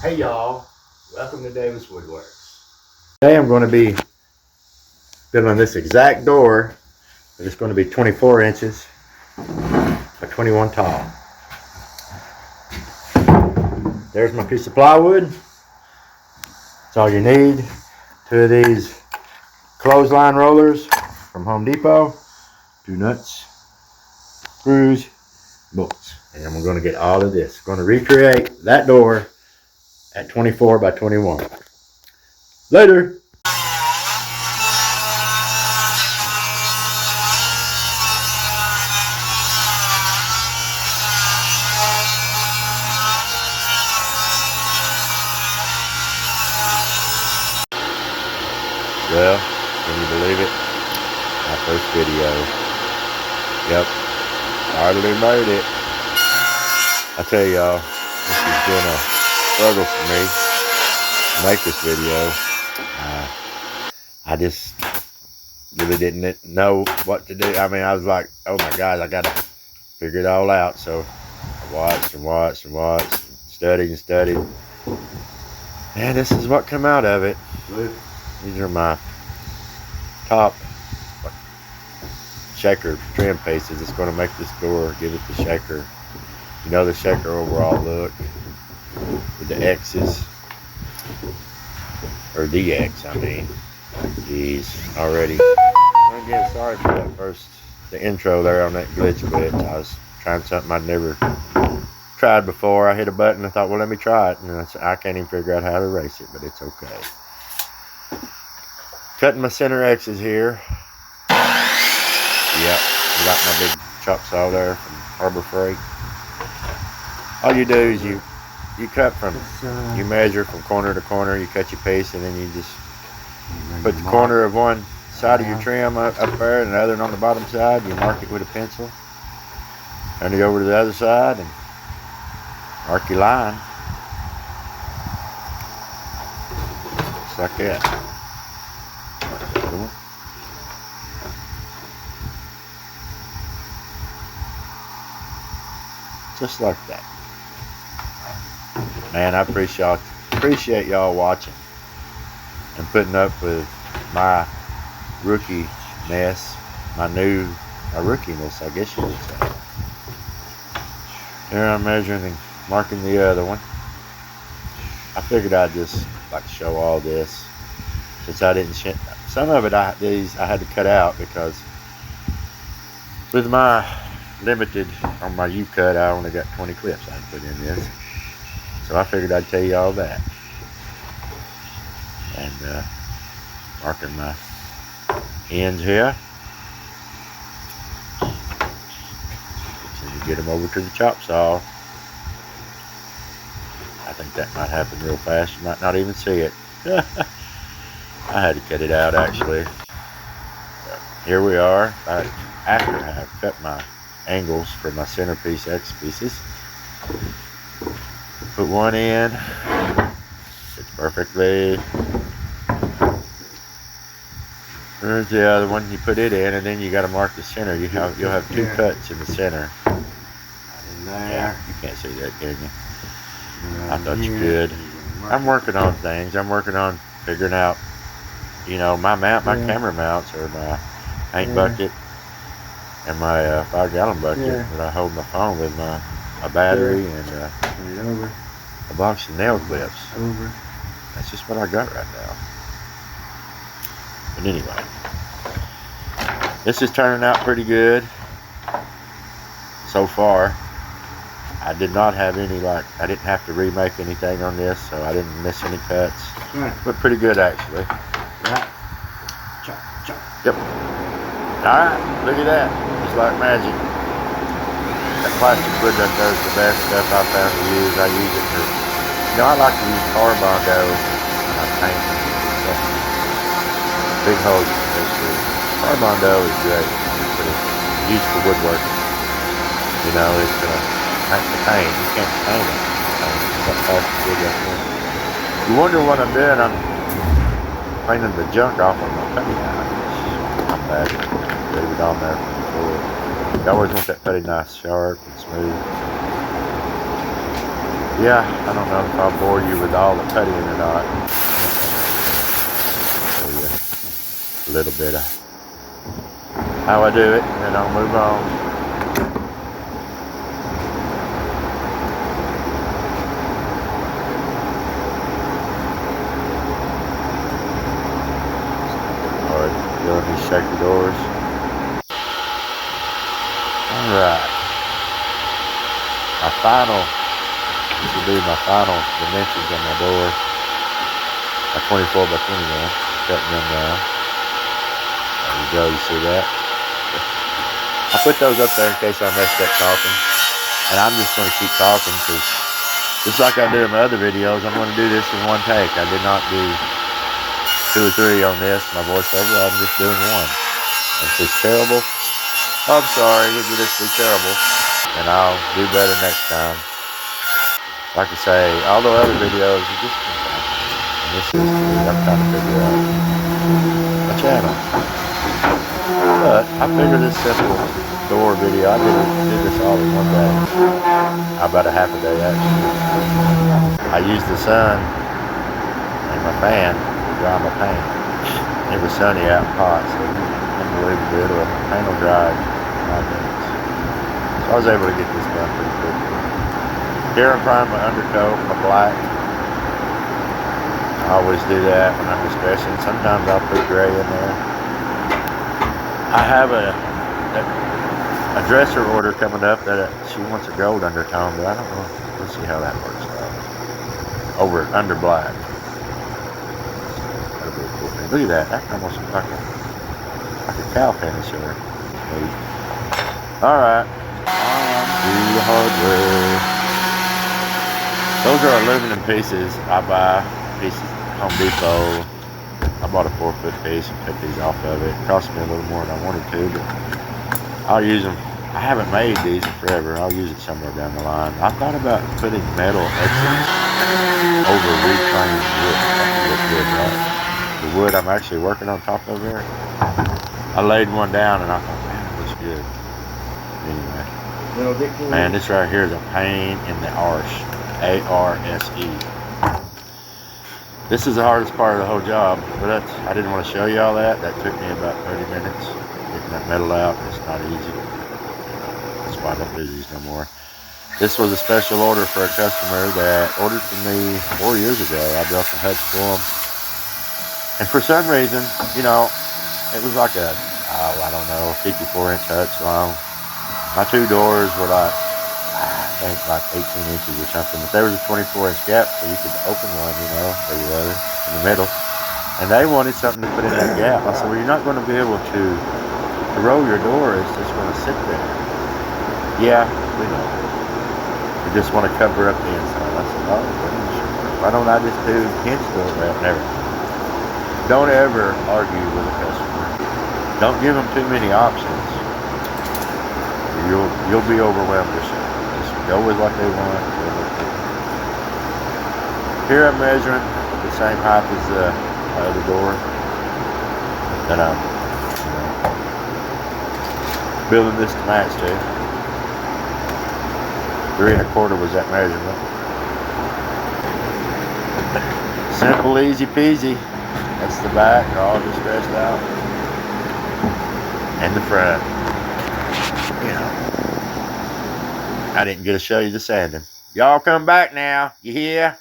Hey y'all, welcome to Davis Woodworks. Today I'm going to be building this exact door. It's going to be 24 inches by 21 tall. There's my piece of plywood. That's all you need. 2 of these clothesline rollers from Home Depot. 2 nuts, screws, bolts. And I'm going to get all of this. Going to recreate that door at 24 by 21. Later. Well, can you believe it? My first video. Yep, hardly made it. I tell y'all, this has been a struggle for me to make this video. I just really didn't know what to do. I mean, I was like, oh my God, I gotta figure it all out. So I watched and watched and watched, studied and studied. And this is what come out of it. These are my top shaker trim pieces. It's going to make this door, give it the shaker, you know, the shaker overall look with the X's, or the X, I mean. Jeez, already. Again, sorry for that the intro there on that glitch. I was trying something I'd never tried before. I hit a button, I thought, well, let me try it, and I can't even figure out how to erase it, but it's okay. Cutting my center X's here. Yep, I got my big chop saw there from Harbor Freight. All you do is you cut from, you measure from corner to corner, you cut your piece, and then you just put the corner of one side of your trim up there and the other on the bottom side. You mark it with a pencil. Turn it over to the other side and mark your line. Just like that. Just like that. Man, I appreciate y'all watching and putting up with my rookie mess, my rookiness, I guess you would say. Here I'm measuring and marking the other one. I figured I'd just like to show all this, since I didn't some of it I had to cut out because with my limited on my U-cut, I only got 20 clips I had put in this. So I figured I'd tell you all that. And marking my ends here. So you get them over to the chop saw. I think that might happen real fast. You might not even see it. I had to cut it out actually. But here we are. After I have cut my angles for my centerpiece X pieces. Put one in. Fits perfectly. There's the other one. You put it in, and then you got to mark the center. You'll have 2 cuts in the center. Yeah, you can't see that, can you? I thought you could. I'm working on things. I'm working on figuring out, you know, my camera mounts, or my paint bucket and my 5-gallon bucket that I hold my phone with, my battery and a box of nail clips. That's just what I got right now. But anyway, this is turning out pretty good so far. I did not have any, I didn't have to remake anything on this, so I didn't miss any cuts. But pretty good actually. Yep. Alright, look at that. Just like magic. That plastic wood right there is the best stuff I found to use. I use it for, you know, I like to use Farmhouse when I paint stuff. Big holes basically. Farmhouse is great. It's used for woodworking. You know, it's paint the paint. You can't paint it. It's that plastic wood right there. You wonder what I'm doing? I'm cleaning the junk off of my putty knife. I'm bad. Leave it on there from before. You always want that putty knife sharp and smooth. Yeah, I don't know if I'll bore you with all the cutting or not. Show you a little bit of how I do it, and then I'll move on. Alright, doing these shaky doors. Alright. My final, this will be my final dimensions on my door. A 24 by 21, cutting them down. There you go, you see that? I put those up there in case I messed up talking. And I'm just going to keep talking because just like I do in my other videos, I'm going to do this in one take. I did not do 2 or 3 on this, my voiceover. I'm just doing one. And if it's terrible, I'm sorry, it'll just be terrible. And I'll do better next time. Like I say, all the other videos are just and this is I'm trying to figure out my channel. But I figured this simple door video, I did this all in one day. About a half a day actually. I used the sun and my fan to dry my paint. It was sunny out and hot, so unbelievable. The paint will dry in 5 minutes. So I was able to get this done pretty quickly. Here I'm priming my undercoat, my black. I always do that when I'm distressing. Sometimes I'll put gray in there. I have a dresser order coming up that she wants a gold undertone, but I don't know. We'll see how that works out. Over under black. That'll be a cool thing. Look at that. That's almost like a cow finish there. Alright. On to the hardware. Those are aluminum pieces I buy. Pieces Home Depot. I bought a 4-foot piece and cut these off of it. It cost me a little more than I wanted to, but I'll use them. I haven't made these in forever. I'll use it somewhere down the line. I thought about putting metal exits over reclaimed wood. That would look good, right? The wood I'm actually working on top of there. I laid one down and I thought, man, it looks good. Anyway. Man, this right here is a pain in the arse. A-R-S-E. This is the hardest part of the whole job, but I didn't want to show you all that. That took me about 30 minutes getting that metal out. It's not easy. That's why I don't do these no more. This was a special order for a customer that ordered from me 4 years ago. I built the huts for them. And for some reason, you know, it was like a, I don't know, 54-inch huts long. My 2 doors were like, I think like 18 inches or something, but there was a 24-inch gap so you could open one, you know, or the other in the middle. And they wanted something to put in that gap. I said, well, you're not going to be able to roll your door. It's just going to sit there. Yeah, we know. We just want to cover up the inside. I said, oh, why don't I just do hinge door? Well, never. Don't ever argue with a customer. Don't give them too many options. You'll be overwhelmed yourself. Go with what they want. Here I'm measuring the same height as the other door that I'm building this to match to. 3 1/4 was that measurement. Simple, easy peasy. That's the back. They're all just stretched out. And the front. You know. I didn't get to show you the sanding. Y'all come back now. You hear?